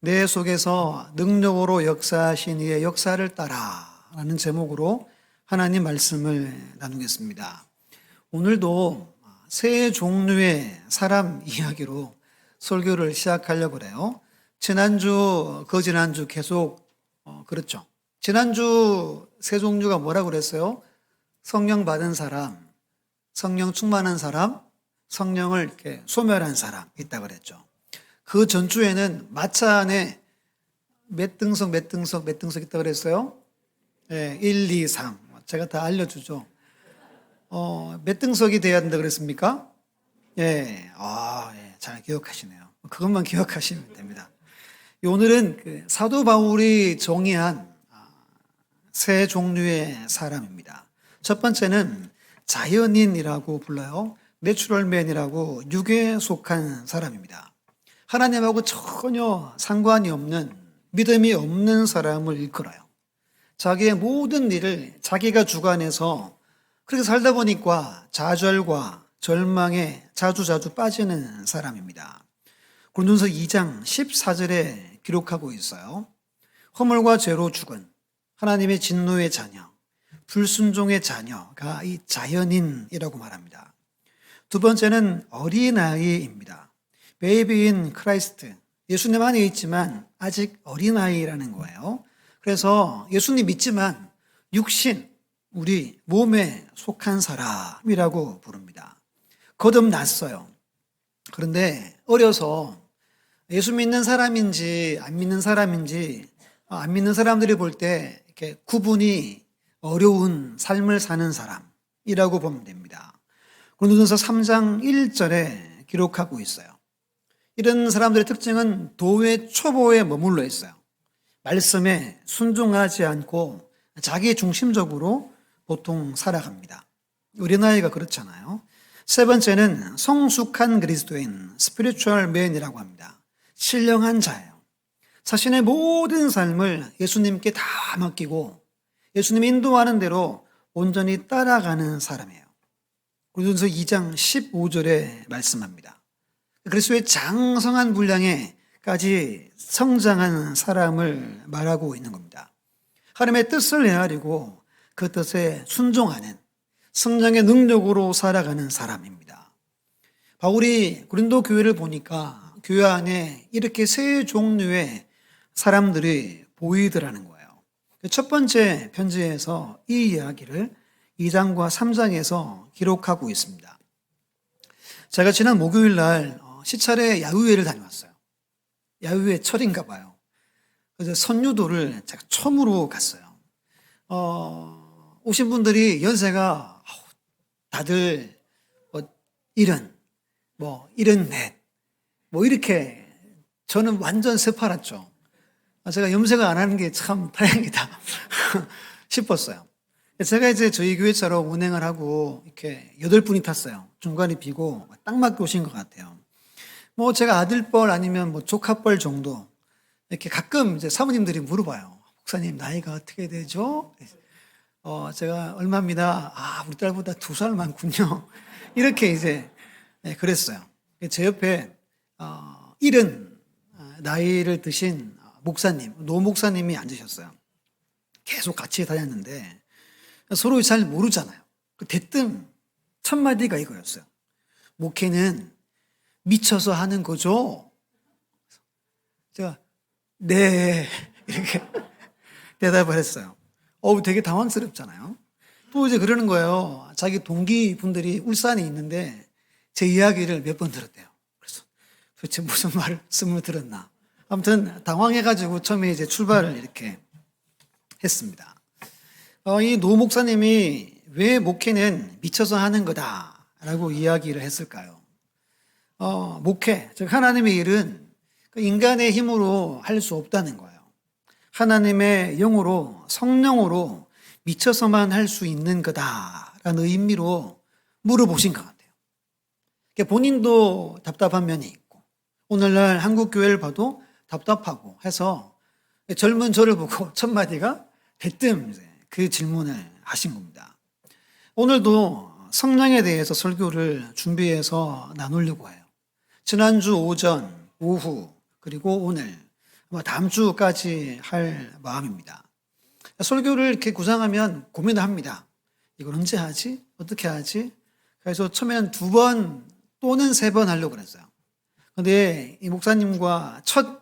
내 속에서 능력으로 역사하신 이의 역사를 따라라는 제목으로 하나님 말씀을 나누겠습니다. 오늘도 세 종류의 사람 이야기로 설교를 시작하려고 그래요. 지난주, 거지난주 계속 그렇죠. 지난주 세 종류가 뭐라고 그랬어요? 성령 받은 사람, 성령 충만한 사람, 성령을 이렇게 소멸한 사람 있다고 그랬죠. 그 전주에는 마차 안에 몇 등석 있다고 그랬어요? 네, 1, 2, 3. 제가 다 알려주죠. 몇 등석이 돼야 된다 그랬습니까? 예, 잘 기억하시네요. 그것만 기억하시면 됩니다. 오늘은 그 사도 바울이 정의한 세 종류의 사람입니다. 첫 번째는 자연인이라고 불러요. 내추럴맨이라고 육에 속한 사람입니다. 하나님하고 전혀 상관이 없는, 믿음이 없는 사람을 일컬어요. 자기의 모든 일을 자기가 주관해서 그렇게 살다 보니까 좌절과 절망에 자주 빠지는 사람입니다. 고린도서 2장 14절에 기록하고 있어요. 허물과 죄로 죽은 하나님의 진노의 자녀, 불순종의 자녀가 이 자연인이라고 말합니다. 두 번째는 어린아이입니다. Baby in Christ. 예수님 안에 있지만 아직 어린아이라는 거예요. 그래서 예수님 믿지만 육신, 우리 몸에 속한 사람이라고 부릅니다. 거듭났어요. 그런데 어려서 예수 믿는 사람인지 안 믿는 사람인지 안 믿는 사람들이 볼 때 이렇게 구분이 어려운 삶을 사는 사람이라고 보면 됩니다. 고린도전서 3장 1절에 기록하고 있어요. 이런 사람들의 특징은 도의 초보에 머물러 있어요. 말씀에 순종하지 않고 자기 중심적으로 보통 살아갑니다. 어린아이가 그렇잖아요. 세 번째는 성숙한 그리스도인, spiritual man이라고 합니다. 신령한 자예요. 자신의 모든 삶을 예수님께 다 맡기고 예수님이 인도하는 대로 온전히 따라가는 사람이에요. 고린도전서 2장 15절에 말씀합니다. 그리스도의 장성한 분량에까지 성장한 사람을 말하고 있는 겁니다. 하나님의 뜻을 헤아리고 그 뜻에 순종하는 성령의 능력으로 살아가는 사람입니다. 바울이 고린도 교회를 보니까 교회 안에 이렇게 세 종류의 사람들이 보이더라는 거예요. 첫 번째 편지에서 이 이야기를 2장과 3장에서 기록하고 있습니다. 제가 지난 목요일 날 시찰에 야유회를 다녀왔어요. 야유회 철인가 봐요. 그래서 선유도를 제가 처음으로 갔어요. 오신 분들이 연세가 다들 70, 74, 이렇게 저는 완전 새파랗죠. 제가 염색을 안 하는 게 참 다행이다 싶었어요. 제가 이제 저희 교회처럼 운행을 하고 이렇게 8분이 탔어요. 중간에 비고 딱 맞게 오신 것 같아요. 제가 아들뻘 아니면 조카뻘 정도 이렇게 가끔 이제 사모님들이 물어봐요. 목사님 나이가 어떻게 되죠? 제가 얼마입니다. 우리 딸보다 2살 많군요. 이렇게 이제 그랬어요. 제 옆에 70 나이를 드신 목사님, 노 목사님이 앉으셨어요. 계속 같이 다녔는데 서로 잘 모르잖아요. 대뜸 첫 마디가 이거였어요. 목회는 미쳐서 하는 거죠? 제가 네 이렇게 대답을 했어요. 되게 당황스럽잖아요. 또 이제 그러는 거예요. 자기 동기 분들이 울산에 있는데 제 이야기를 몇 번 들었대요. 그래서 도대체 무슨 말씀을 들었나. 아무튼 당황해가지고 처음에 이제 출발을 이렇게 했습니다. 이 노 목사님이 왜 목회는 미쳐서 하는 거다라고 이야기를 했을까요? 목회, 즉 하나님의 일은 인간의 힘으로 할 수 없다는 거예요. 하나님의 영으로, 성령으로 미쳐서만 할 수 있는 거다라는 의미로 물어보신 것 같아요. 본인도 답답한 면이 있고 오늘날 한국 교회를 봐도 답답하고 해서 젊은 저를 보고 첫 마디가 대뜸 그 질문을 하신 겁니다. 오늘도 성령에 대해서 설교를 준비해서 나누려고 해요. 지난주 오전, 오후, 그리고 오늘 아마 다음 주까지 할 마음입니다. 설교를 이렇게 구상하면 고민을 합니다. 이걸 언제 하지? 어떻게 하지? 그래서 처음에는 2번 또는 3번 하려고 그랬어요. 그런데 이 목사님과 첫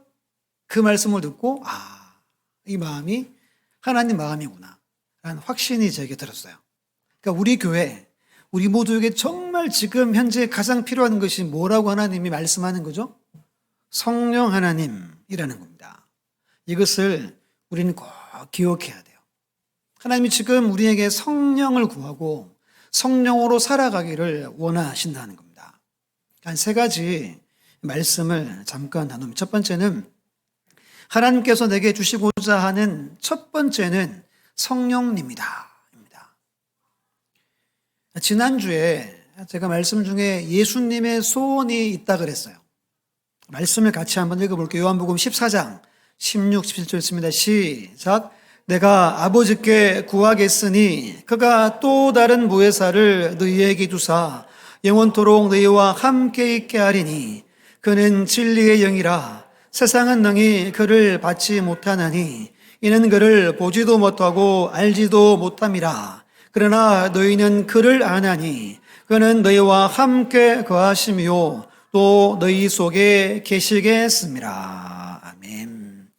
그 말씀을 듣고 이 마음이 하나님 마음이구나 라는 확신이 제게 들었어요. 그러니까 우리 교회, 우리 모두에게 정말 지금 현재 가장 필요한 것이 뭐라고 하나님이 말씀하는 거죠? 성령 하나님이라는 겁니다. 이것을 우리는 꼭 기억해야 돼요. 하나님이 지금 우리에게 성령을 구하고 성령으로 살아가기를 원하신다는 겁니다. 한 3가지 말씀을 잠깐 나누면, 첫 번째는 하나님께서 내게 주시고자 하는 첫 번째는 성령님이다. 지난주에 제가 말씀 중에 예수님의 소원이 있다 그랬어요. 말씀을 같이 한번 읽어볼게요. 요한복음 14장 16, 17절 있습니다. 시작. 내가 아버지께 구하겠으니 그가 또 다른 보혜사를 너희에게 주사 영원토록 너희와 함께 있게 하리니 그는 진리의 영이라. 세상은 능히 그를 받지 못하나니 이는 그를 보지도 못하고 알지도 못함이라. 그러나 너희는 그를 아나니 그는 너희와 함께 거하시며 또 너희 속에 계시겠습니다. 아멘.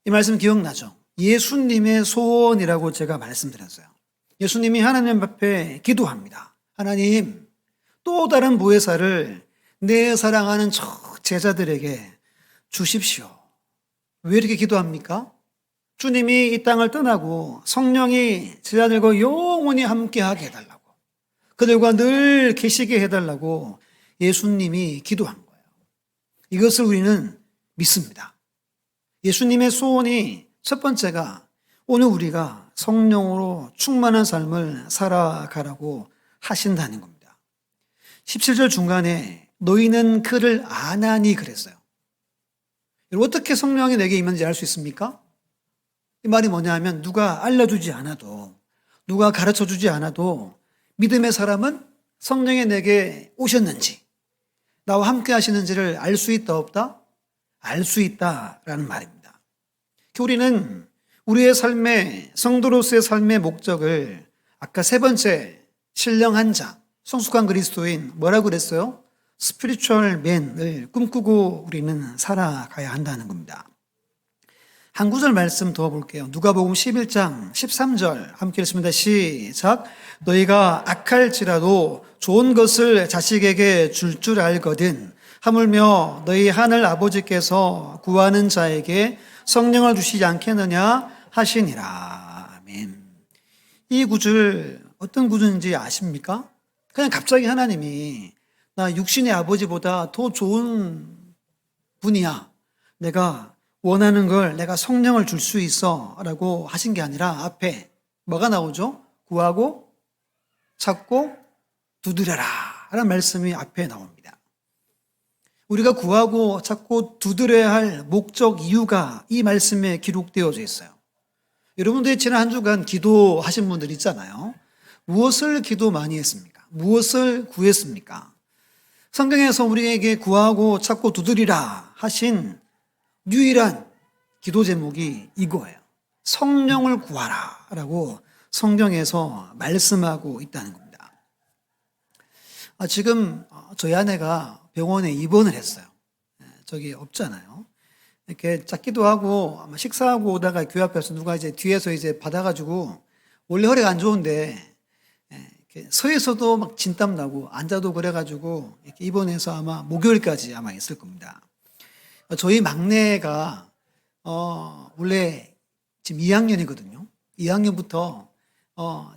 이 말씀 기억나죠? 예수님의 소원이라고 제가 말씀드렸어요. 예수님이 하나님 앞에 기도합니다. 하나님, 또 다른 보혜사를 내 사랑하는 저 제자들에게 주십시오. 왜 이렇게 기도합니까? 주님이 이 땅을 떠나고 성령이 제자들과 영원히 함께하게 해달라고, 그들과 늘 계시게 해달라고 예수님이 기도한 거예요. 이것을 우리는 믿습니다. 예수님의 소원이 첫 번째가 오늘 우리가 성령으로 충만한 삶을 살아가라고 하신다는 겁니다. 17절 중간에 너희는 그를 아나니 그랬어요. 어떻게 성령이 내게 임한지 알 수 있습니까? 이 말이 뭐냐면 누가 알려주지 않아도, 누가 가르쳐주지 않아도 믿음의 사람은 성령이 내게 오셨는지, 나와 함께 하시는지를 알 수 있다 없다? 알 수 있다라는 말입니다. 우리는 우리의 삶의, 성도로서의 삶의 목적을 아까 3번째 신령한 자, 성숙한 그리스도인 뭐라고 그랬어요? 스피리추얼 맨을 꿈꾸고 우리는 살아가야 한다는 겁니다. 한 구절 말씀 더 볼게요. 누가복음 11장 13절 함께 읽습니다. 시작. 너희가 악할지라도 좋은 것을 자식에게 줄 알거든 하물며 너희 하늘 아버지께서 구하는 자에게 성령을 주시지 않겠느냐 하시니라. 아멘. 이 구절 어떤 구절인지 아십니까? 그냥 갑자기 하나님이 나 육신의 아버지보다 더 좋은 분이야, 내가 원하는 걸 내가 성령을 줄 수 있어 라고 하신 게 아니라 앞에 뭐가 나오죠? 구하고 찾고 두드려라 라는 말씀이 앞에 나옵니다. 우리가 구하고 찾고 두드려야 할 목적, 이유가 이 말씀에 기록되어져 있어요. 여러분들이 지난 한 주간 기도하신 분들 있잖아요. 무엇을 기도 많이 했습니까? 무엇을 구했습니까? 성경에서 우리에게 구하고 찾고 두드리라 하신 유일한 기도 제목이 이거예요. 성령을 구하라 라고 성경에서 말씀하고 있다는 겁니다. 지금 저희 아내가 병원에 입원을 했어요. 저기 없잖아요. 이렇게 찾기도 하고 아마 식사하고 오다가 교회 앞에서 누가 이제 뒤에서 이제 받아가지고, 원래 허리가 안 좋은데 서에서도 막 진땀 나고 앉아도 그래가지고 이렇게 입원해서 아마 목요일까지 아마 있을 겁니다. 저희 막내가 원래 지금 2학년이거든요. 2학년부터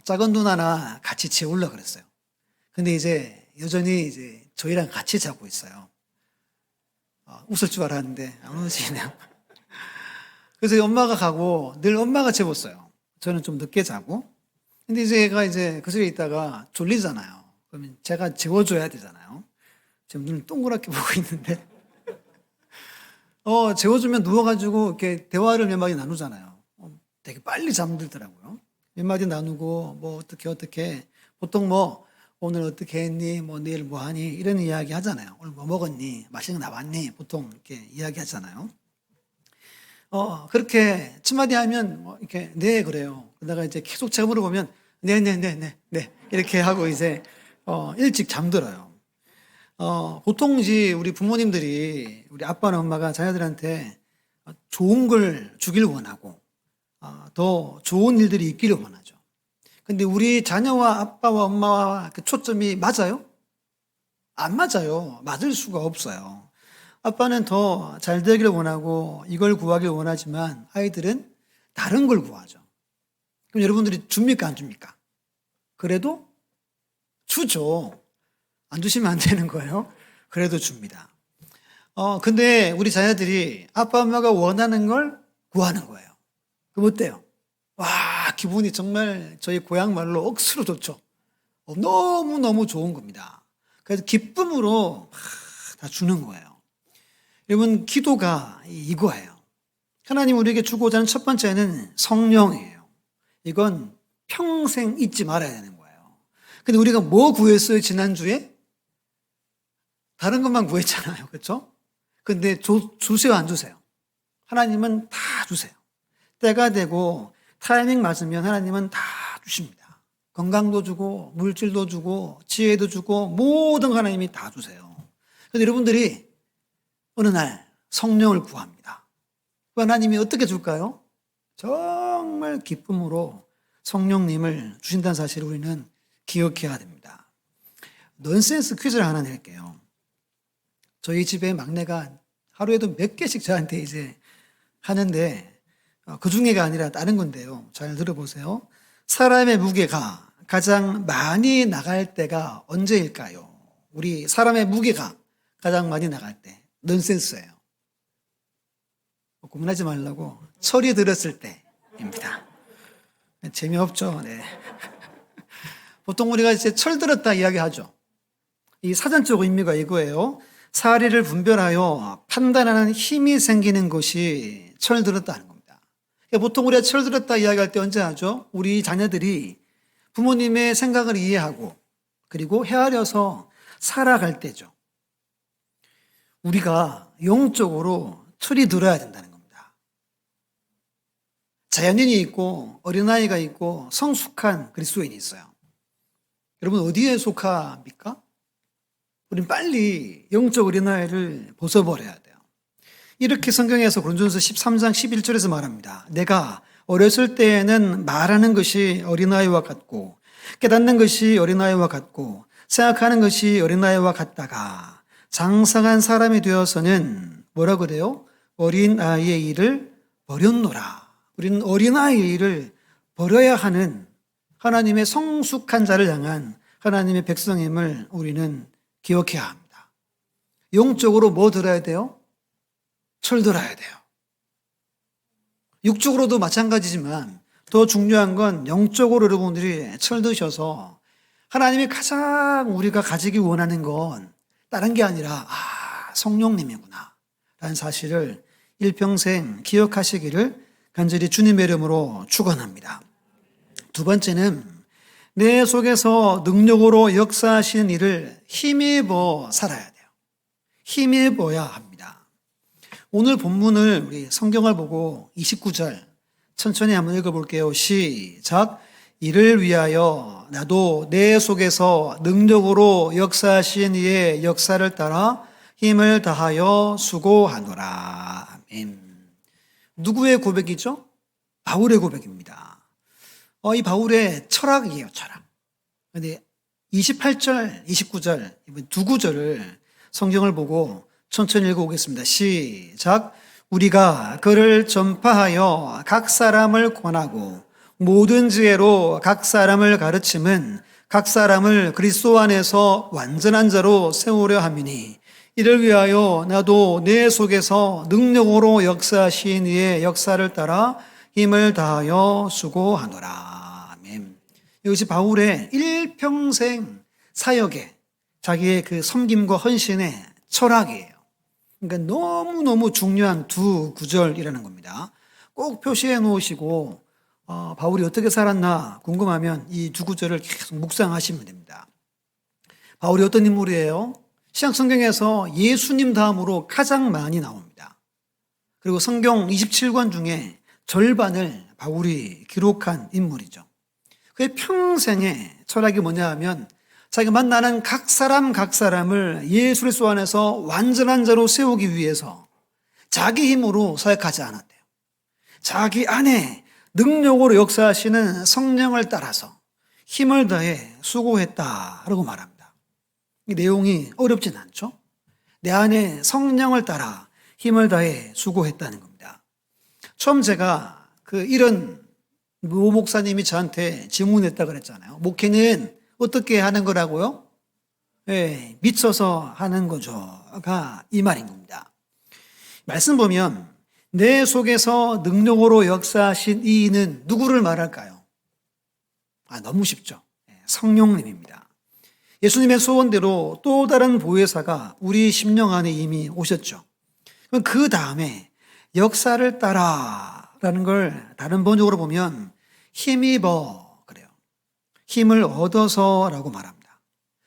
작은 누나나 같이 재우려고 그랬어요. 근데 이제 여전히 이제 저희랑 같이 자고 있어요. 웃을 줄 알았는데 안 웃으시네요. 그래서 엄마가 가고 늘 엄마가 재웠어요. 저는 좀 늦게 자고. 근데 제가 이제 그 자리에 있다가 졸리잖아요. 그러면 제가 재워줘야 되잖아요. 지금 눈을 동그랗게 보고 있는데, 재워주면 누워가지고 이렇게 대화를 몇 마디 나누잖아요. 되게 빨리 잠들더라고요. 몇 마디 나누고, 뭐, 어떻게, 보통 뭐, 오늘 어떻게 했니? 뭐, 내일 뭐 하니? 이런 이야기 하잖아요. 오늘 뭐 먹었니? 맛있는 거 나왔니? 보통 이렇게 이야기 하잖아요. 그렇게 첫마디 하면 뭐 이렇게 네 그래요. 그러다가 이제 계속 제가 물어보면 네 이렇게 하고 이제 일찍 잠들어요. 보통 이제 우리 부모님들이 우리 아빠나 엄마가 자녀들한테 좋은 걸 주길 원하고 더 좋은 일들이 있기를 원하죠. 근데 우리 자녀와 아빠와 엄마와 그 초점이 맞아요? 안 맞아요. 맞을 수가 없어요. 아빠는 더 잘 되기를 원하고 이걸 구하길 원하지만 아이들은 다른 걸 구하죠. 그럼 여러분들이 줍니까 안 줍니까? 그래도 주죠. 안 주시면 안 되는 거예요. 그래도 줍니다. 근데 우리 자녀들이 아빠 엄마가 원하는 걸 구하는 거예요. 그럼 어때요? 와, 기분이 정말 저희 고향 말로 억수로 좋죠. 너무너무 좋은 겁니다. 그래서 기쁨으로 다 주는 거예요. 여러분, 기도가 이거예요. 하나님 우리에게 주고자 하는 첫 번째는 성령이에요. 이건 평생 잊지 말아야 되는 거예요. 근데 우리가 뭐 구했어요, 지난주에? 다른 것만 구했잖아요. 그렇죠? 근데 주세요, 안 주세요? 하나님은 다 주세요. 때가 되고 타이밍 맞으면 하나님은 다 주십니다. 건강도 주고 물질도 주고 지혜도 주고 모든 하나님이 다 주세요. 그런데 여러분들이 어느 날 성령을 구합니다. 그 하나님이 어떻게 줄까요? 정말 기쁨으로 성령님을 주신다는 사실을 우리는 기억해야 됩니다. 넌센스 퀴즈를 하나 낼게요. 저희 집에 막내가 하루에도 몇 개씩 저한테 이제 하는데 그 중에가 아니라 다른 건데요. 잘 들어보세요. 사람의 무게가 가장 많이 나갈 때가 언제일까요? 우리 사람의 무게가 가장 많이 나갈 때. 넌센스예요. 고민하지 말라고 철이 들었을 때입니다. 재미없죠? 네. 보통 우리가 이제 철 들었다 이야기하죠. 이 사전적 의미가 이거예요. 사리를 분별하여 판단하는 힘이 생기는 것이 철 들었다는 겁니다. 보통 우리가 철 들었다 이야기할 때 언제 하죠? 우리 자녀들이 부모님의 생각을 이해하고 그리고 헤아려서 살아갈 때죠. 우리가 영적으로 철이 들어야 된다는 겁니다. 자연인이 있고 어린아이가 있고 성숙한 그리스도인이 있어요. 여러분 어디에 속합니까? 우린 빨리 영적 어린아이를 벗어버려야 돼요. 이렇게 성경에서 고린도전서 13장 11절에서 말합니다. 내가 어렸을 때에는 말하는 것이 어린아이와 같고 깨닫는 것이 어린아이와 같고 생각하는 것이 어린아이와 같다가 장성한 사람이 되어서는 뭐라 그래요? 어린아이의 일을 버렸노라. 우리는 어린아이의 일을 버려야 하는 하나님의 성숙한 자를 향한 하나님의 백성임을 우리는 기억해야 합니다. 영적으로 뭐 들어야 돼요? 철 들어야 돼요. 육적으로도 마찬가지지만 더 중요한 건 영적으로 여러분들이 철 드셔서 하나님이 가장 우리가 가지기 원하는 건 다른 게 아니라 성령님이구나 라는 사실을 일평생 기억하시기를 간절히 주님의 이름으로 축원합니다. 두 번째는 내 속에서 능력으로 역사하시는 일을 힘입어 살아야 돼요. 힘입어야 합니다. 오늘 본문을 우리 성경을 보고 29절 천천히 한번 읽어볼게요. 시작. 이를 위하여 나도 내 속에서 능력으로 역사하신 이의 역사를 따라 힘을 다하여 수고하노라. 아멘. 누구의 고백이죠? 바울의 고백입니다. 이 바울의 철학이에요, 철학. 그런데 28절, 29절, 두 구절을 성경을 보고 천천히 읽어보겠습니다. 시작. 우리가 그를 전파하여 각 사람을 권하고 모든 지혜로 각 사람을 가르침은 각 사람을 그리스도 안에서 완전한 자로 세우려 함이니 이를 위하여 나도 내 속에서 능력으로 역사하신 이의 역사를 따라 힘을 다하여 수고하노라. 아멘. 이것이 바울의 일평생 사역의 자기의 그 섬김과 헌신의 철학이에요. 그러니까 너무너무 중요한 두 구절이라는 겁니다. 꼭 표시해 놓으시고 바울이 어떻게 살았나 궁금하면 이 두 구절을 계속 묵상하시면 됩니다. 바울이 어떤 인물이에요? 신약 성경에서 예수님 다음으로 가장 많이 나옵니다. 그리고 성경 27권 중에 절반을 바울이 기록한 인물이죠. 그의 평생의 철학이 뭐냐 하면 자기가 만나는 각 사람을 예수 그리스도 안에서 완전한 자로 세우기 위해서 자기 힘으로 사역하지 않았대요. 자기 안에 능력으로 역사하시는 성령을 따라서 힘을 다해 수고했다라고 말합니다. 이 내용이 어렵진 않죠? 내 안에 성령을 따라 힘을 다해 수고했다는 겁니다. 처음 제가 이런 모 목사님이 저한테 질문했다 그랬잖아요. 목회는 어떻게 하는 거라고요? 네, 미쳐서 하는 거죠가 이 말인 겁니다. 말씀 보면 내 속에서 능력으로 역사하신 이는 누구를 말할까요? 너무 쉽죠. 성령님입니다. 예수님의 소원대로 또 다른 보혜사가 우리 심령 안에 이미 오셨죠. 그 다음에 역사를 따라라는 걸 다른 번역으로 보면 힘입어 그래요. 힘을 얻어서라고 말합니다.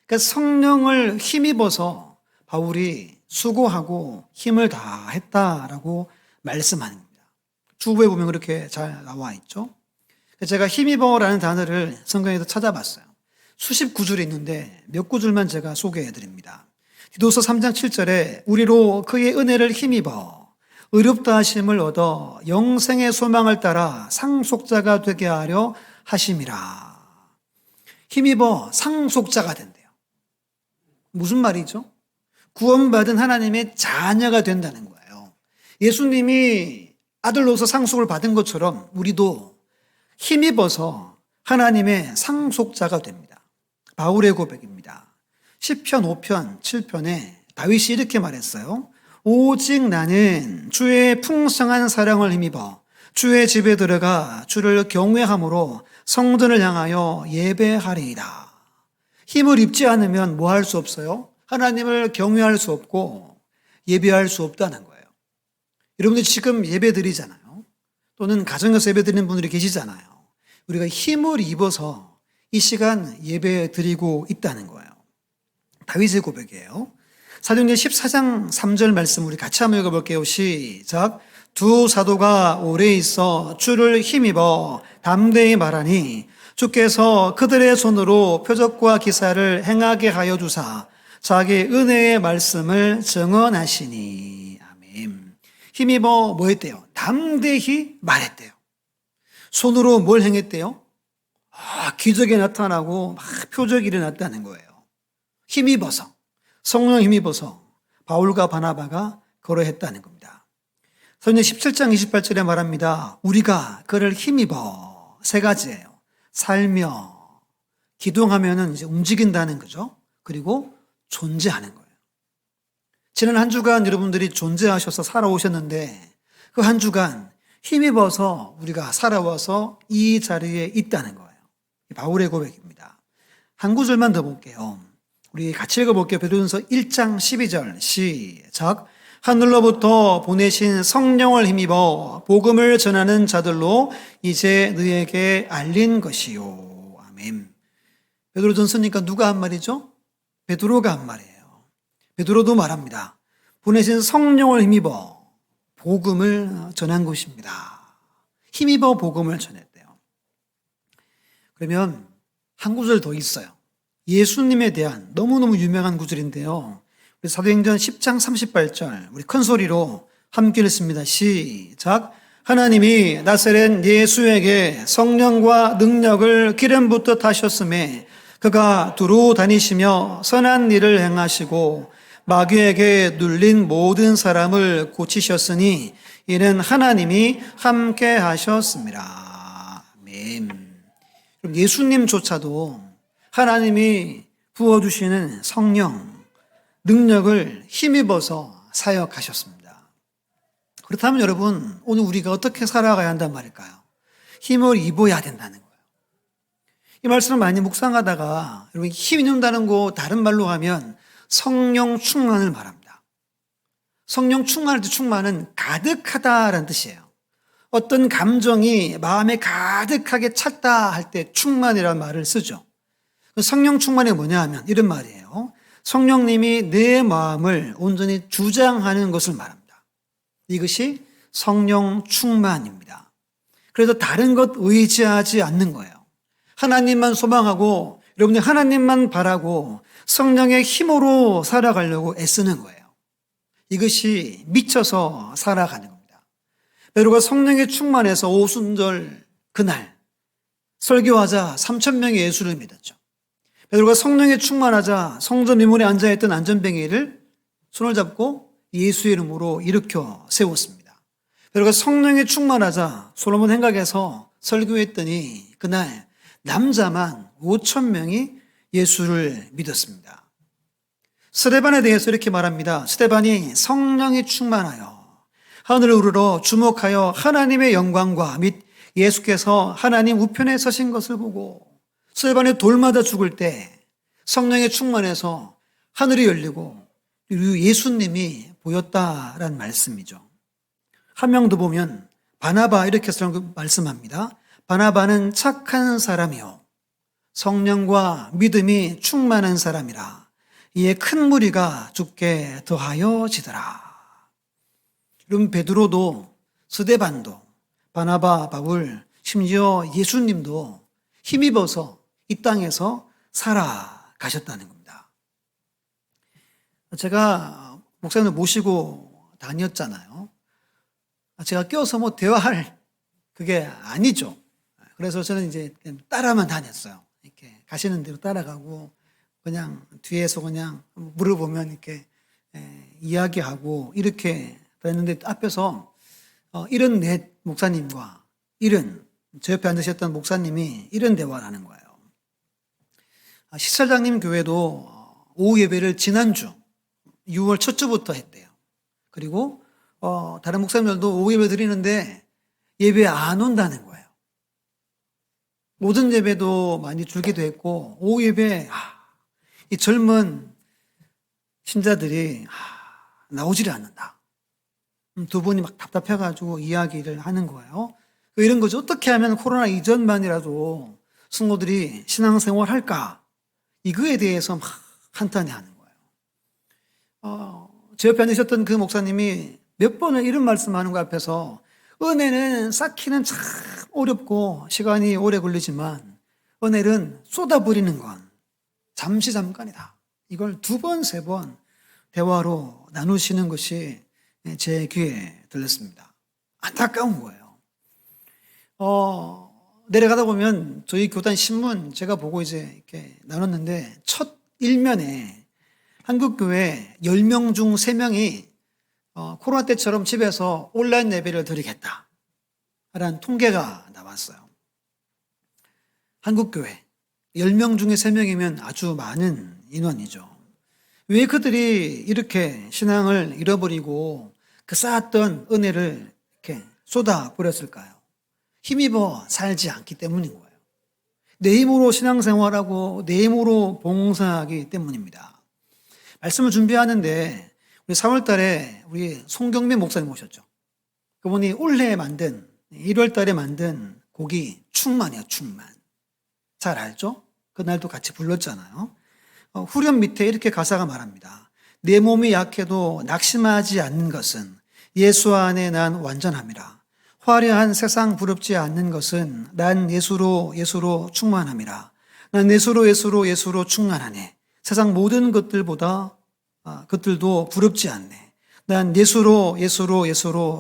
그러니까 성령을 힘입어서 바울이 수고하고 힘을 다했다라고 말씀하는 겁니다. 주부에 보면 그렇게 잘 나와 있죠. 제가 힘입어라는 단어를 성경에서 찾아봤어요. 수십 구절이 있는데 몇 구절만 제가 소개해 드립니다. 디도서 3장 7절에 우리로 그의 은혜를 힘입어 의롭다 하심을 얻어 영생의 소망을 따라 상속자가 되게 하려 하심이라. 힘입어 상속자가 된대요. 무슨 말이죠? 구원받은 하나님의 자녀가 된다는 거예요. 예수님이 아들로서 상속을 받은 것처럼 우리도 힘입어서 하나님의 상속자가 됩니다. 바울의 고백입니다. 시편 5편 7편에 다윗이 이렇게 말했어요. 오직 나는 주의 풍성한 사랑을 힘입어 주의 집에 들어가 주를 경외함으로 성전을 향하여 예배하리이다. 힘을 입지 않으면 뭐 할 수 없어요? 하나님을 경외할 수 없고 예배할 수 없다는 거예요. 여러분들 지금 예배 드리잖아요. 또는 가정에서 예배 드리는 분들이 계시잖아요. 우리가 힘을 입어서 이 시간 예배 드리고 있다는 거예요. 다윗의 고백이에요. 사도행전 14장 3절 말씀 우리 같이 한번 읽어볼게요. 시작. 두 사도가 오래 있어 주를 힘입어 담대히 말하니 주께서 그들의 손으로 표적과 기사를 행하게 하여 주사 자기 은혜의 말씀을 증언하시니. 아멘. 힘입어 뭐 했대요? 담대히 말했대요. 손으로 뭘 행했대요? 기적이 나타나고 막 표적이 일어났다는 거예요. 힘입어서, 성령 힘입어서 바울과 바나바가 거래했다는 겁니다. 사도행전 17장 28절에 말합니다. 우리가 그를 힘입어 세 가지예요. 살며, 기동하면은 이제 움직인다는 거죠. 그리고 존재하는 거예요. 지난 한 주간 여러분들이 존재하셔서 살아오셨는데 그 한 주간 힘입어서 우리가 살아와서 이 자리에 있다는 거예요. 바울의 고백입니다. 한 구절만 더 볼게요. 우리 같이 읽어볼게요. 베드로전서 1장 12절 시작. 하늘로부터 보내신 성령을 힘입어 복음을 전하는 자들로 이제 너희에게 알린 것이요. 아멘. 베드로전서니까 누가 한 말이죠? 베드로가 한 말이에요. 베드로도 말합니다. 보내신 성령을 힘입어 복음을 전한 것입니다. 힘입어 복음을 전했대요. 그러면 한 구절 더 있어요. 예수님에 대한 너무너무 유명한 구절인데요. 우리 사도행전 10장 38절 우리 큰 소리로 함께 읽습니다. 시작. 하나님이 나사렛 예수에게 성령과 능력을 기름 붓듯 하셨음에 그가 두루 다니시며 선한 일을 행하시고 마귀에게 눌린 모든 사람을 고치셨으니 이는 하나님이 함께 하셨습니다. 아멘. 그럼 예수님조차도 하나님이 부어주시는 성령, 능력을 힘입어서 사역하셨습니다. 그렇다면 여러분, 오늘 우리가 어떻게 살아가야 한단 말일까요? 힘을 입어야 된다는 거예요. 이 말씀을 많이 묵상하다가 여러분 힘 입는다는 거 다른 말로 하면 성령 충만을 말합니다. 성령 충만할 때 충만은 가득하다라는 뜻이에요. 어떤 감정이 마음에 가득하게 찼다 할 때 충만이라는 말을 쓰죠. 성령 충만이 뭐냐 하면 이런 말이에요. 성령님이 내 마음을 온전히 주장하는 것을 말합니다. 이것이 성령 충만입니다. 그래서 다른 것 의지하지 않는 거예요. 하나님만 소망하고 여러분이 하나님만 바라고 성령의 힘으로 살아가려고 애쓰는 거예요. 이것이 미쳐서 살아가는 겁니다. 베드로가 성령에 충만해서 오순절 그날 설교하자 3,000명의 예수를 믿었죠. 베드로가 성령에 충만하자 성전 미문에 앉아있던 안전뱅이를 손을 잡고 예수의 이름으로 일으켜 세웠습니다. 베드로가 성령에 충만하자 솔로몬 행각에서 설교했더니 그날 남자만 5,000명이 예수를 믿었습니다. 스데반에 대해서 이렇게 말합니다. 스데반이 성령이 충만하여 하늘을 우러러 주목하여 하나님의 영광과 및 예수께서 하나님 우편에 서신 것을 보고 스데반이 돌마다 죽을 때 성령에 충만해서 하늘이 열리고 예수님이 보였다라는 말씀이죠. 한 명 더 보면 바나바 이렇게 말씀합니다. 바나바는 착한 사람이요 성령과 믿음이 충만한 사람이라 이에 큰 무리가 죽게 더하여지더라. 여러분 베드로도 스데반도 바나바 바울 심지어 예수님도 힘입어서 이 땅에서 살아가셨다는 겁니다. 제가 목사님을 모시고 다녔잖아요. 제가 껴서 뭐 대화할 그게 아니죠. 그래서 저는 이제 따라만 다녔어요. 이렇게 가시는 대로 따라가고 그냥 뒤에서 그냥 물어보면 이렇게 이야기하고 이렇게 그랬는데 앞에서 이런 넷 목사님과 저 옆에 앉으셨던 목사님이 이런 대화를 하는 거예요. 시찰장님 교회도 오후 예배를 지난주 6월 첫 주부터 했대요. 그리고 다른 목사님들도 오후 예배 드리는데 예배 안 온다는 거예요. 오전 예배도 많이 줄기도 했고 오후 예배 이 젊은 신자들이 나오지를 않는다. 두 분이 막 답답해가지고 이야기를 하는 거예요. 이런 거죠. 어떻게 하면 코로나 이전만이라도 성도들이 신앙생활 할까? 이거에 대해서 막 한탄해하는 거예요. 제 옆에 앉으셨던 그 목사님이 몇 번을 이런 말씀하는 거 앞에서 은혜는 쌓기는 참 어렵고 시간이 오래 걸리지만 은혜는 쏟아부리는 건 잠시 잠깐이다. 이걸 두 번, 세 번 대화로 나누시는 것이 제 귀에 들렸습니다. 안타까운 거예요. 내려가다 보면 저희 교단 신문 제가 보고 이제 이렇게 나눴는데 첫 일면에 한국교회 10명 중 3명이 코로나 때처럼 집에서 온라인 예배를 드리겠다 라는 통계가 나왔어요. 한국교회 10명 중에 3명이면 아주 많은 인원이죠. 왜 그들이 이렇게 신앙을 잃어버리고 그 쌓았던 은혜를 이렇게 쏟아버렸을까요? 힘입어 살지 않기 때문인 거예요. 내 힘으로 신앙생활하고 내 힘으로 봉사하기 때문입니다. 말씀을 준비하는데 우리 3월 달에 우리 송경민 목사님 오셨죠. 그분이 올해 만든 1월 달에 만든 곡이 충만이에요. 충만. 잘 알죠? 그날도 같이 불렀잖아요. 후렴 밑에 이렇게 가사가 말합니다. 내 몸이 약해도 낙심하지 않는 것은 예수 안에 난 완전함이라. 화려한 세상 부럽지 않는 것은 난 예수로 충만함이라. 난 예수로 충만하네. 세상 모든 것들보다 것들도 부럽지 않네. 난 예수로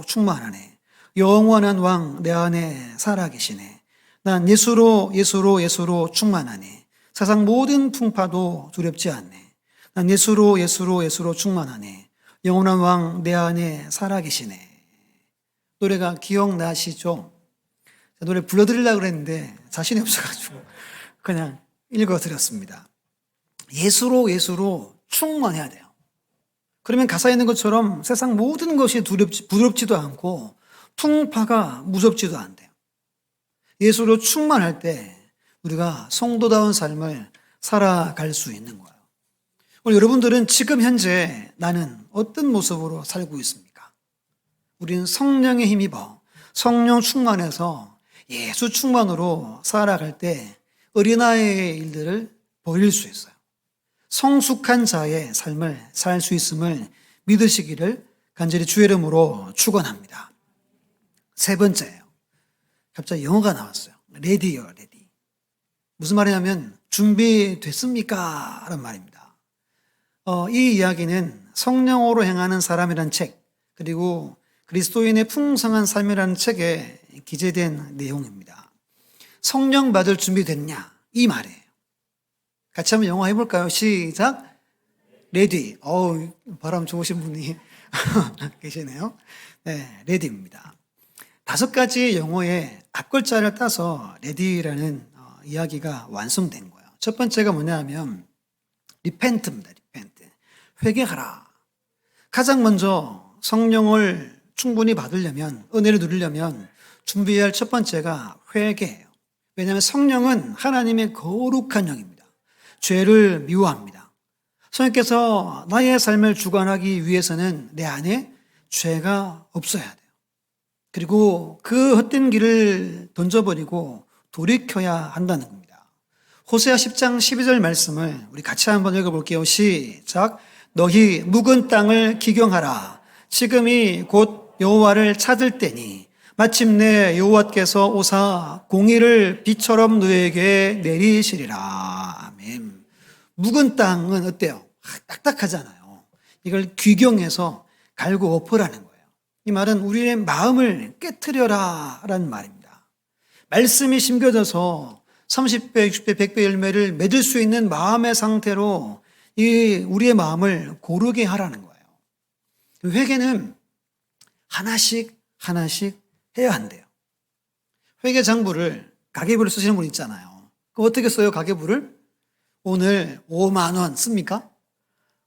충만하네. 영원한 왕 내 안에 살아계시네. 난 예수로 충만하네. 세상 모든 풍파도 두렵지 않네. 난 예수로 충만하네. 영원한 왕 내 안에 살아계시네. 노래가 기억나시죠? 노래 불러드리려고 그랬는데 자신이 없어가지고 그냥 읽어드렸습니다. 예수로 충만해야 돼요. 그러면 가사에 있는 것처럼 세상 모든 것이 부럽지도 않고 풍파가 무섭지도 않대요. 예수로 충만할 때 우리가 성도다운 삶을 살아갈 수 있는 거예요. 오늘 여러분들은 지금 현재 나는 어떤 모습으로 살고 있습니까? 우리는 성령에 힘입어 성령 충만해서 예수 충만으로 살아갈 때 어린아이의 일들을 버릴 수 있어요. 성숙한 자의 삶을 살 수 있음을 믿으시기를 간절히 주의 이름으로 축원합니다. 세 번째예요. 갑자기 영어가 나왔어요. 레디요, 레디. 무슨 말이냐면 준비됐습니까? 라는 말입니다. 이 이야기는 성령으로 행하는 사람이란 책, 그리고 그리스도인의 풍성한 삶이라는 책에 기재된 내용입니다. 성령 받을 준비됐냐? 이 말이에요. 같이 한번 영어 해볼까요? 시작. 레디. 발음 좋으신 분이 계시네요. 네, 레디입니다. 5가지 영어의 앞글자를 따서 레디라는 이야기가 완성된 거예요. 첫 번째가 뭐냐 하면 repent입니다. repent. 회개하라. 가장 먼저 성령을 충분히 받으려면, 은혜를 누리려면 준비해야 할 첫 번째가 회개예요. 왜냐하면 성령은 하나님의 거룩한 영입니다. 죄를 미워합니다. 성령께서 나의 삶을 주관하기 위해서는 내 안에 죄가 없어야 돼요. 그리고 그 헛된 길을 던져버리고 돌이켜야 한다는 겁니다. 호세아 10장 12절 말씀을 우리 같이 한번 읽어볼게요. 시작. 너희 묵은 땅을 기경하라. 지금이 곧 여호와를 찾을 때니 마침내 여호와께서 오사 공의를 비처럼 너에게 내리시리라. 아멘. 묵은 땅은 어때요? 딱딱하잖아요. 이걸 귀경해서 갈고 엎으라는 거예요. 이 말은 우리의 마음을 깨트려라 라는 말입니다. 말씀이 심겨져서 30배, 60배, 100배 열매를 맺을 수 있는 마음의 상태로 우리의 마음을 고르게 하라는 거예요. 회개는 하나씩 해야 한대요. 회개 장부를 가계부를 쓰시는 분 있잖아요. 그거 어떻게 써요, 가계부를? 오늘 5만 원 씁니까?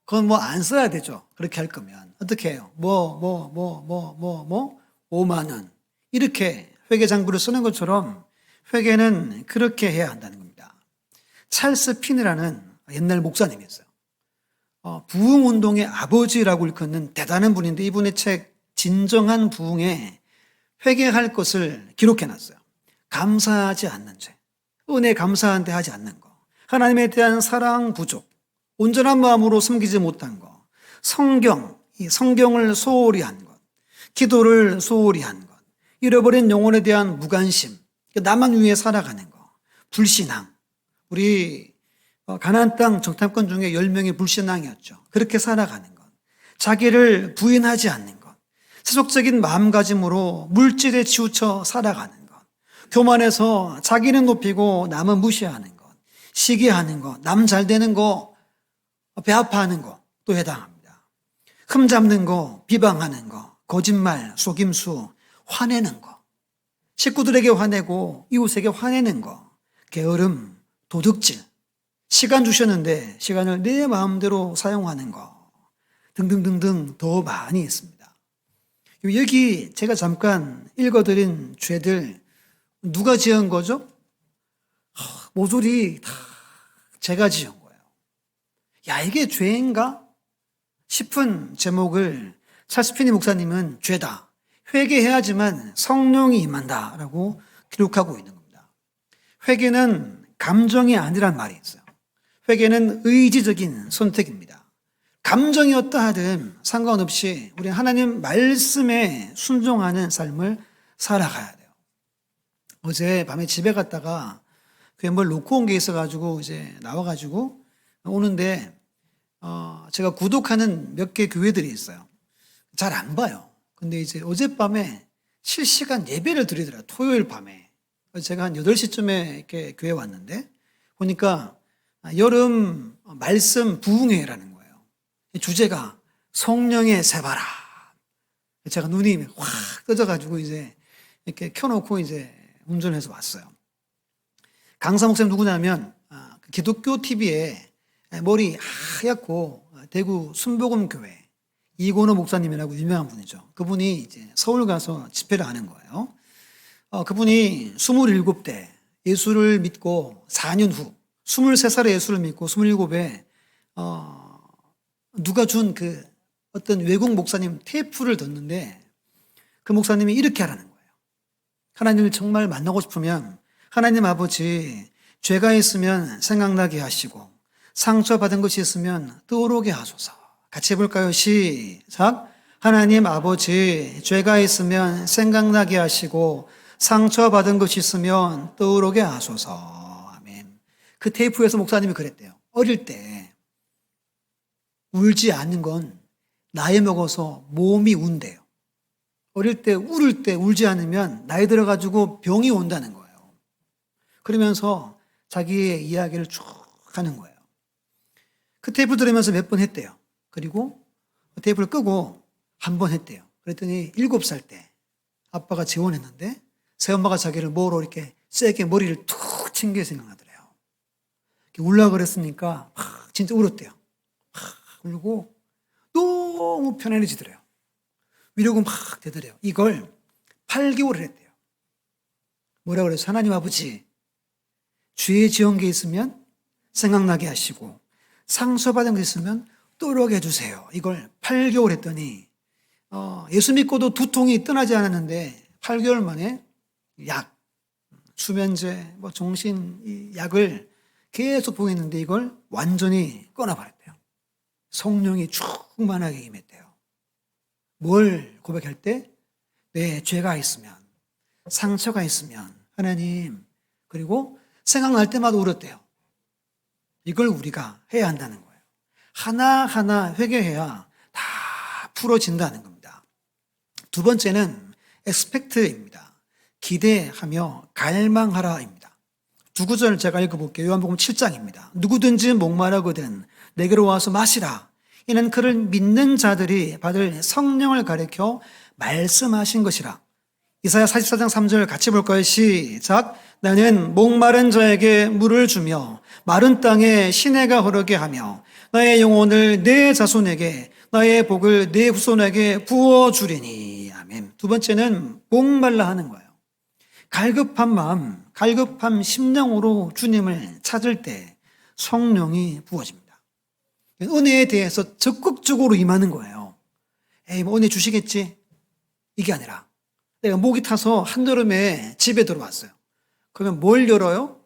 그건 뭐 안 써야 되죠. 그렇게 할 거면. 어떻게 해요? 5만 원. 이렇게 회계 장부를 쓰는 것처럼 회계는 그렇게 해야 한다는 겁니다. 찰스 피느라는 옛날 목사님이었어요. 부흥운동의 아버지라고 일컫는 대단한 분인데 이분의 책 진정한 부흥에 회개할 것을 기록해놨어요. 감사하지 않는 죄, 은혜 감사한데 하지 않는 거, 하나님에 대한 사랑 부족, 온전한 마음으로 섬기지 못한 것, 성경을 소홀히 한 것, 기도를 소홀히 한 것, 잃어버린 영혼에 대한 무관심, 나만 위해 살아가는 것, 불신앙. 우리 가나안 땅 정탐권 중에 10명이 불신앙이었죠. 그렇게 살아가는 것, 자기를 부인하지 않는 것, 세속적인 마음가짐으로 물질에 치우쳐 살아가는 것, 교만해서 자기는 높이고 남은 무시하는 것, 시기하는 것, 남 잘 되는 거, 배 아파하는 것도 해당합니다. 흠잡는 거, 비방하는 거, 거짓말, 속임수, 화내는 거, 식구들에게 화내고 이웃에게 화내는 거, 게으름, 도둑질, 시간 주셨는데 시간을 내 마음대로 사용하는 거 등등등등 더 많이 있습니다. 여기 제가 잠깐 읽어드린 죄들 누가 지은 거죠? 모조리 다 제가 지은 거예요. 야, 이게 죄인가? 싶은 제목을 찰스 피니 목사님은 죄다. 회개해야지만 성령이 임한다 라고 기록하고 있는 겁니다. 회개는 감정이 아니란 말이 있어요. 회개는 의지적인 선택입니다. 감정이 어떠 하든 상관없이 우리 하나님 말씀에 순종하는 삶을 살아가야 돼요. 어제 밤에 집에 갔다가 그게 뭘 놓고 온 게 있어가지고 이제 나와가지고 오는데 제가 구독하는 몇 개 교회들이 있어요. 잘 안 봐요. 근데 이제 어젯밤에 실시간 예배를 드리더라고요. 토요일 밤에. 제가 한 8시쯤에 이렇게 교회 왔는데 보니까 여름 말씀 부흥회라는 거예요. 주제가 성령의 새바람. 제가 눈이 확 떠져가지고 이제 이렇게 켜놓고 이제 운전해서 왔어요. 강사 목사님 누구냐면 기독교 TV에 머리 하얗고 대구 순복음교회 이건호 목사님이라고 유명한 분이죠. 그분이 이제 서울 가서 집회를 하는 거예요. 그분이 27대 예수를 믿고 4년 후 23살에 예수를 믿고 27에 누가 준 그 어떤 외국 목사님 테이프를 듣는데 그 목사님이 이렇게 하라는 거예요. 하나님을 정말 만나고 싶으면 하나님 아버지 죄가 있으면 생각나게 하시고 상처받은 것이 있으면 떠오르게 하소서. 같이 해볼까요? 시작. 하나님 아버지, 죄가 있으면 생각나게 하시고 상처받은 것이 있으면 떠오르게 하소서. 아멘. 그 테이프에서 목사님이 그랬대요. 어릴 때 울지 않는 건 나이 먹어서 몸이 운대요. 어릴 때 울을 때 울지 않으면 나이 들어가지고 병이 온다는 거예요. 그러면서 자기의 이야기를 쭉 하는 거예요. 그 테이프 들으면서 몇 번 했대요. 그리고 테이프를 끄고 한 번 했대요. 그랬더니 7살 때 아빠가 재혼했는데 새엄마가 자기를 뭐로 이렇게 세게 머리를 툭 친 게 생각나더래요. 울라 그랬으니까 막 진짜 울었대요. 막 울고 너무 편안해지더래요. 위로가 막 되더래요. 이걸 8개월을 했대요. 뭐라고 그래서 하나님 아버지, 죄 지은 게 있으면 생각나게 하시고 상처받은 게 있으면 떠오르게 해주세요. 이걸 8개월 했더니 예수 믿고도 두통이 떠나지 않았는데 8개월 만에 약, 수면제, 정신 약을 계속 복용했는데 이걸 완전히 끊어버렸대요. 성령이 충만하게 임했대요. 뭘 고백할 때? 내 죄가 있으면, 상처가 있으면 하나님, 그리고 생각날 때마다 울었대요. 이걸 우리가 해야 한다는 거예요. 하나하나 회개해야 다 풀어진다는 겁니다. 두 번째는 expect입니다. 기대하며 갈망하라입니다. 두 구절 제가 읽어볼게요. 요한복음 7장입니다. 누구든지 목마르거든 내게로 와서 마시라. 이는 그를 믿는 자들이 받을 성령을 가리켜 말씀하신 것이라. 이사야 44장 3절 같이 볼까요? 시작. 나는 목마른 자에게 물을 주며 마른 땅에 시내가 흐르게 하며 나의 영혼을 내 자손에게 나의 복을 내 후손에게 부어주리니. 아멘. 두 번째는 목말라 하는 거예요. 갈급한 마음, 갈급한 심령으로 주님을 찾을 때 성령이 부어집니다. 은혜에 대해서 적극적으로 임하는 거예요. 에이, 뭐 은혜 주시겠지? 이게 아니라 내가 목이 타서 한여름에 집에 들어왔어요. 그러면 뭘 열어요?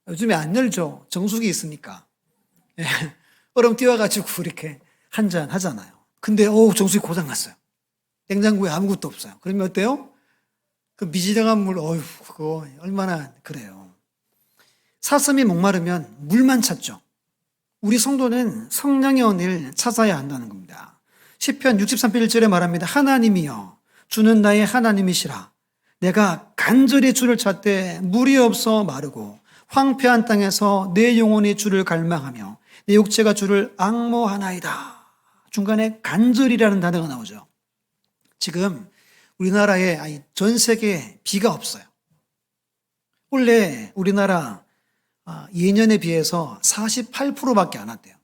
요즘에 안 열죠. 정수기 있으니까. 얼음 띄워가지고 이렇게 한잔 하잖아요. 근데 정수기 고장났어요. 냉장고에 아무것도 없어요. 그러면 어때요? 그 미지근한 물, 그거 얼마나 그래요. 사슴이 목마르면 물만 찾죠. 우리 성도는 성령의 은혜를 찾아야 한다는 겁니다. 시편 63편 1절에 말합니다. 하나님이여 주는 나의 하나님이시라. 내가 간절히 주를 찾되 물이 없어 마르고 황폐한 땅에서 내 영혼이 주를 갈망하며 내 육체가 주를 앙모하나이다. 중간에 간절이라는 단어가 나오죠. 지금 우리나라에, 전 세계에 비가 없어요. 원래 우리나라 예년에 비해서 48%밖에 안 왔대요.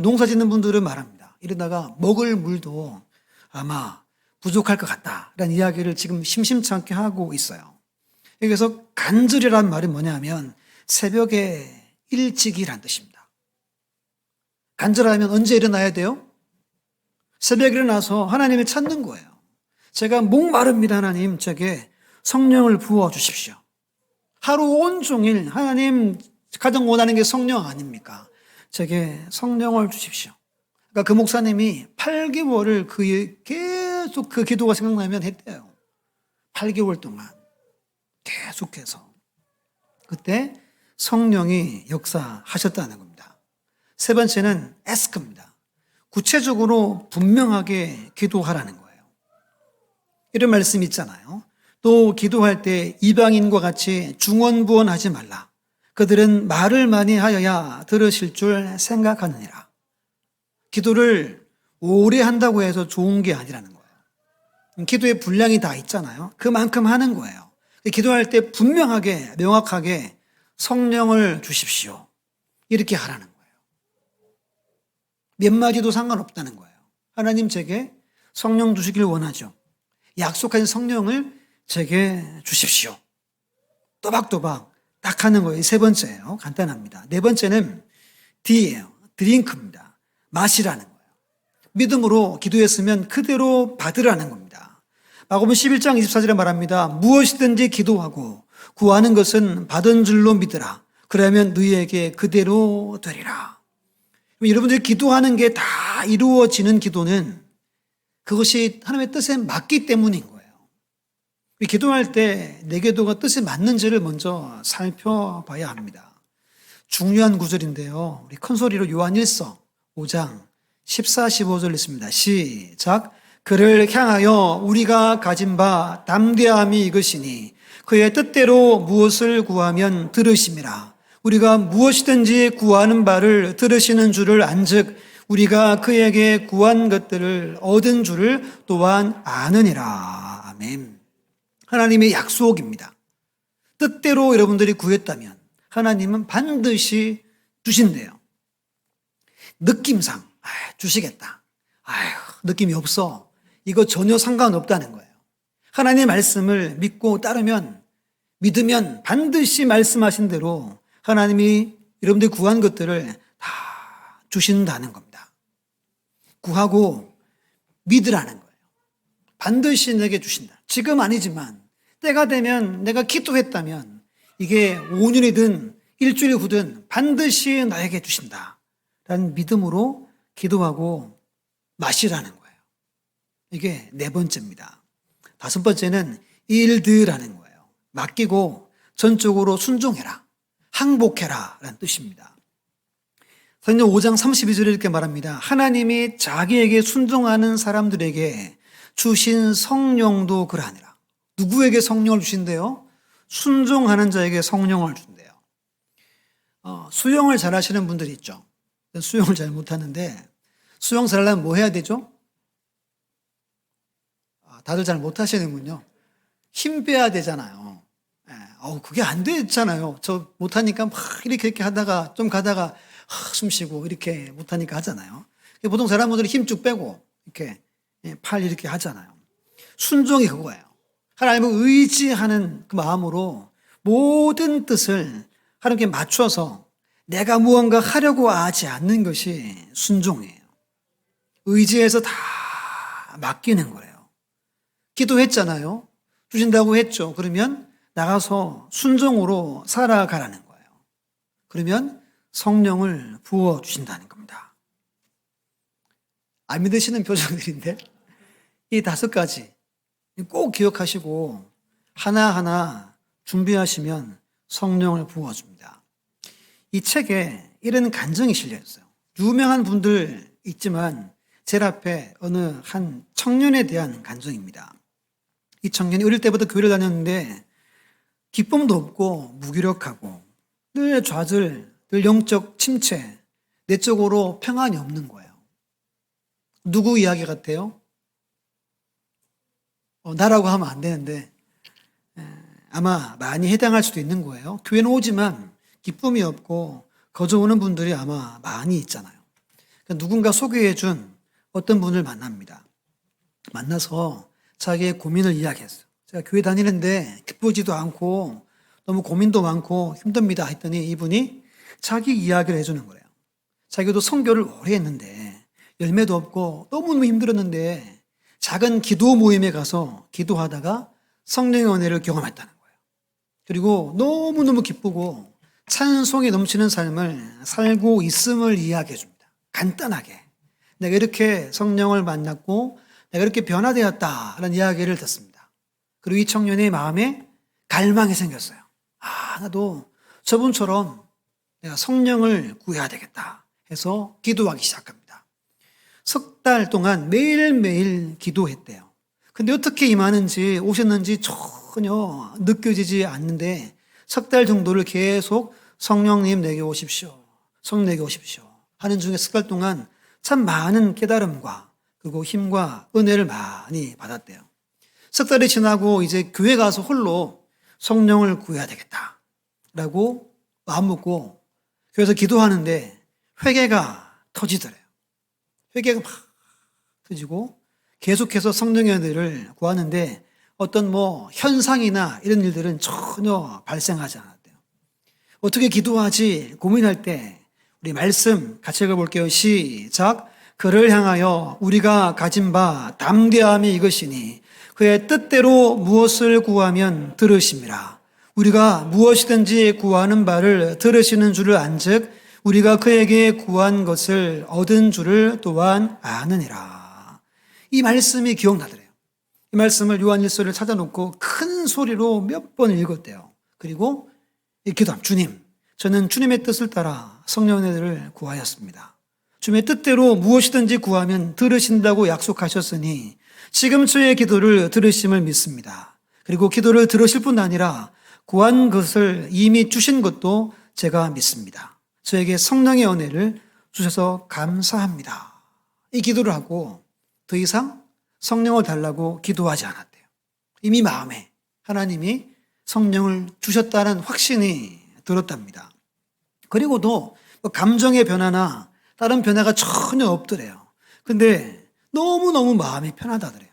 농사 짓는 분들은 말합니다. 이러다가 먹을 물도 아마 부족할 것 같다라는 이야기를 지금 심심찮게 하고 있어요. 여기서 간절이라는 말이 뭐냐면 새벽에 일찍이란 뜻입니다. 간절하면 언제 일어나야 돼요? 새벽에 일어나서 하나님을 찾는 거예요. 제가 목마릅니다. 하나님 제게 성령을 부어주십시오. 하루 온종일 하나님 가장 원하는 게 성령 아닙니까? 제게 성령을 주십시오. 그러니까 그 목사님이 8개월을 계속 그 기도가 생각나면 했대요. 8개월 동안 계속해서. 그때 성령이 역사하셨다는 겁니다. 세 번째는 ask입니다. 구체적으로 분명하게 기도하라는 거예요. 이런 말씀 있잖아요. 또 기도할 때 이방인과 같이 중언부언하지 말라. 그들은 말을 많이 하여야 들으실 줄 생각하느니라. 기도를 오래 한다고 해서 좋은 게 아니라는 거예요. 기도의 분량이 다 있잖아요. 그만큼 하는 거예요. 기도할 때 분명하게 명확하게 성령을 주십시오. 이렇게 하라는 거예요. 몇 마디도 상관없다는 거예요. 하나님 제게 성령 주시길 원하죠. 약속하신 성령을 제게 주십시오. 또박또박 딱 하는 거예요. 세 번째예요. 간단합니다. 네 번째는 D예요. 드링크입니다. 마시라는 거예요. 믿음으로 기도했으면 그대로 받으라는 겁니다. 마가복음 11장 24절에 말합니다. 무엇이든지 기도하고 구하는 것은 받은 줄로 믿으라. 그러면 너희에게 그대로 되리라. 여러분들이 기도하는 게 다 이루어지는 기도는 그것이 하나님의 뜻에 맞기 때문인 거예요. 기도할 때 내 기도가 뜻에 맞는지를 먼저 살펴봐야 합니다. 중요한 구절인데요. 우리 큰 소리로 요한 1서 5장 14, 15절 있습니다. 시작. 그를 향하여 우리가 가진 바 담대함이 이것이니 그의 뜻대로 무엇을 구하면 들으심이라. 우리가 무엇이든지 구하는 바를 들으시는 줄을 안즉 우리가 그에게 구한 것들을 얻은 줄을 또한 아느니라. 아멘. 하나님의 약속입니다. 뜻대로 여러분들이 구했다면 하나님은 반드시 주신대요. 느낌상 주시겠다. 느낌이 없어. 이거 전혀 상관없다는 거예요. 하나님의 말씀을 믿고 따르면, 믿으면 반드시 말씀하신 대로 하나님이 여러분들이 구한 것들을 다 주신다는 겁니다. 구하고 믿으라는 거예요. 반드시 내게 주신다. 지금 아니지만 때가 되면 내가 기도했다면 이게 5년이든 일주일 후든 반드시 나에게 주신다 라는 믿음으로 기도하고 마시라는 거예요. 이게 네 번째입니다. 다섯 번째는 일드라는 거예요. 맡기고 전적으로 순종해라, 항복해라 라는 뜻입니다. 사도행전 5장 32절에 이렇게 말합니다. 하나님이 자기에게 순종하는 사람들에게 주신 성령도 그러하니라. 누구에게 성령을 주신대요? 순종하는 자에게 성령을 준대요. 수영을 잘 하시는 분들이 있죠. 수영을 잘 못하는데 수영 잘하려면 뭐 해야 되죠? 다들 잘 못하시는군요. 힘 빼야 되잖아요. 그게 안 되잖아요. 저 못하니까 막 이렇게 하다가 좀 가다가 숨 쉬고 이렇게 못하니까 하잖아요. 보통 사람들은 힘 쭉 빼고 이렇게 팔 이렇게 하잖아요. 순종이 그거예요. 하나님을 의지하는 그 마음으로 모든 뜻을 하나님께 맞춰서 내가 무언가 하려고 하지 않는 것이 순종이에요. 의지해서 다 맡기는 거예요. 기도했잖아요. 주신다고 했죠. 그러면 나가서 순종으로 살아가라는 거예요. 그러면 성령을 부어주신다는 겁니다. 안 믿으시는 표정들인데 이 다섯 가지 꼭 기억하시고 하나하나 준비하시면 성령을 부어줍니다. 이 책에 이런 간증이 실려 있어요. 유명한 분들 있지만 제일 앞에 어느 한 청년에 대한 간증입니다. 이 청년이 어릴 때부터 교회를 다녔는데 기쁨도 없고 무기력하고 늘 좌절, 늘 영적 침체, 내적으로 평안이 없는 거예요. 누구 이야기 같아요? 나라고 하면 안 되는데 아마 많이 해당할 수도 있는 거예요. 교회는 오지만 기쁨이 없고 거저 오는 분들이 아마 많이 있잖아요. 그러니까 누군가 소개해 준 어떤 분을 만납니다. 만나서 자기의 고민을 이야기했어요. 제가 교회 다니는데 기쁘지도 않고 너무 고민도 많고 힘듭니다 했더니 이분이 자기 이야기를 해주는 거예요. 자기도 선교를 오래 했는데 열매도 없고 너무너무 힘들었는데 작은 기도 모임에 가서 기도하다가 성령의 은혜를 경험했다는 거예요. 그리고 너무너무 기쁘고 찬송이 넘치는 삶을 살고 있음을 이야기해 줍니다. 간단하게. 내가 이렇게 성령을 만났고 내가 이렇게 변화되었다라는 이야기를 듣습니다. 그리고 이 청년의 마음에 갈망이 생겼어요. 나도 저분처럼 내가 성령을 구해야 되겠다 해서 기도하기 시작합니다. 석 달 동안 매일매일 기도했대요. 근데 어떻게 임하는지 오셨는지 전혀 느껴지지 않는데 석 달 정도를 계속 성령님 내게 오십시오. 성령 내게 오십시오. 하는 중에 석 달 동안 참 많은 깨달음과 그리고 힘과 은혜를 많이 받았대요. 석 달이 지나고 이제 교회 가서 홀로 성령을 구해야 되겠다라고 마음먹고 교회에서 기도하는데 회개가 터지더래요. 회개가 막 터지고 계속해서 성령의 은혜를 구하는데 어떤 현상이나 이런 일들은 전혀 발생하지 않았대요. 어떻게 기도하지 고민할 때 우리 말씀 같이 읽어볼게요. 시작. 그를 향하여 우리가 가진 바 담대함이 이것이니 그의 뜻대로 무엇을 구하면 들으심이라. 우리가 무엇이든지 구하는 바를 들으시는 줄을 안즉 우리가 그에게 구한 것을 얻은 줄을 또한 아느니라. 이 말씀이 기억나더래요. 이 말씀을 요한일서를 찾아놓고 큰 소리로 몇 번 읽었대요. 그리고 기도함. 주님, 저는 주님의 뜻을 따라 성령의 은혜를 구하였습니다. 주님의 뜻대로 무엇이든지 구하면 들으신다고 약속하셨으니 지금 저의 기도를 들으심을 믿습니다. 그리고 기도를 들으실 뿐 아니라 구한 것을 이미 주신 것도 제가 믿습니다. 저에게 성령의 은혜를 주셔서 감사합니다. 이 기도를 하고 더 이상 성령을 달라고 기도하지 않았대요. 이미 마음에 하나님이 성령을 주셨다는 확신이 들었답니다. 그리고도 감정의 변화나 다른 변화가 전혀 없더래요. 근데 너무너무 마음이 편하다더래요.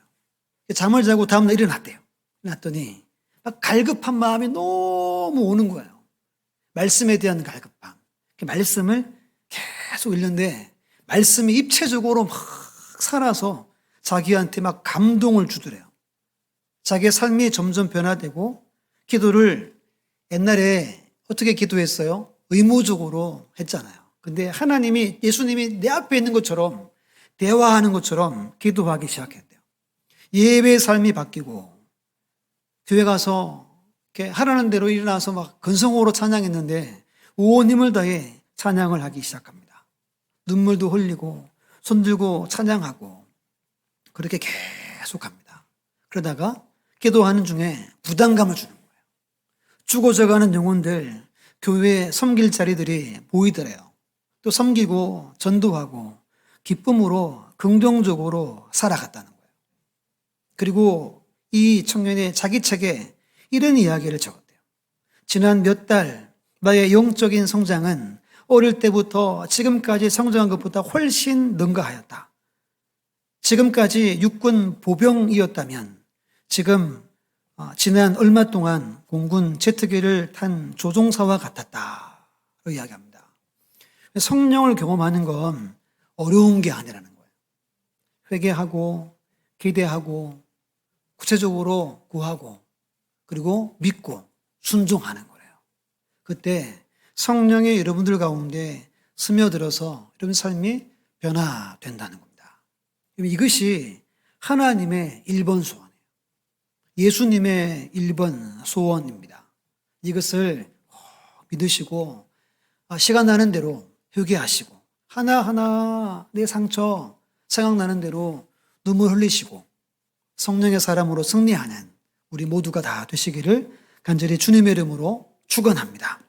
잠을 자고 다음날 일어났대요. 일어났더니 막 갈급한 마음이 너무 오는 거예요. 말씀에 대한 갈급함. 말씀을 계속 읽는데 말씀이 입체적으로 막 살아서 자기한테 막 감동을 주더래요. 자기의 삶이 점점 변화되고 기도를 옛날에 어떻게 기도했어요? 의무적으로 했잖아요. 근데 하나님이, 예수님이 내 앞에 있는 것처럼 대화하는 것처럼 기도하기 시작했대요. 예배의 삶이 바뀌고 교회 가서 이렇게 하라는 대로 일어나서 막 건성으로 찬양했는데 온 힘을 다해 찬양을 하기 시작합니다. 눈물도 흘리고 손 들고 찬양하고 그렇게 계속합니다. 그러다가 기도하는 중에 부담감을 주는 거예요. 죽어져가는 영혼들, 교회에 섬길 자리들이 보이더래요. 또 섬기고 전도하고 기쁨으로 긍정적으로 살아갔다는 거예요. 그리고 이 청년이 자기 책에 이런 이야기를 적었대요. 지난 몇 달 나의 영적인 성장은 어릴 때부터 지금까지 성장한 것보다 훨씬 능가하였다. 지금까지 육군 보병이었다면 지금 지난 얼마 동안 공군 제트기를 탄 조종사와 같았다. 이야기합니다. 성령을 경험하는 건 어려운 게 아니라는 거예요. 회개하고 기대하고 구체적으로 구하고 그리고 믿고 순종하는 거예요. 그때 성령이 여러분들 가운데 스며들어서 여러분 삶이 변화된다는 겁니다. 이것이 하나님의 1번 소원이에요. 예수님의 1번 소원입니다. 이것을 믿으시고 시간 나는 대로 회개하시고 하나하나 내 상처 생각나는 대로 눈물 흘리시고 성령의 사람으로 승리하는 우리 모두가 다 되시기를 간절히 주님의 이름으로 축원합니다.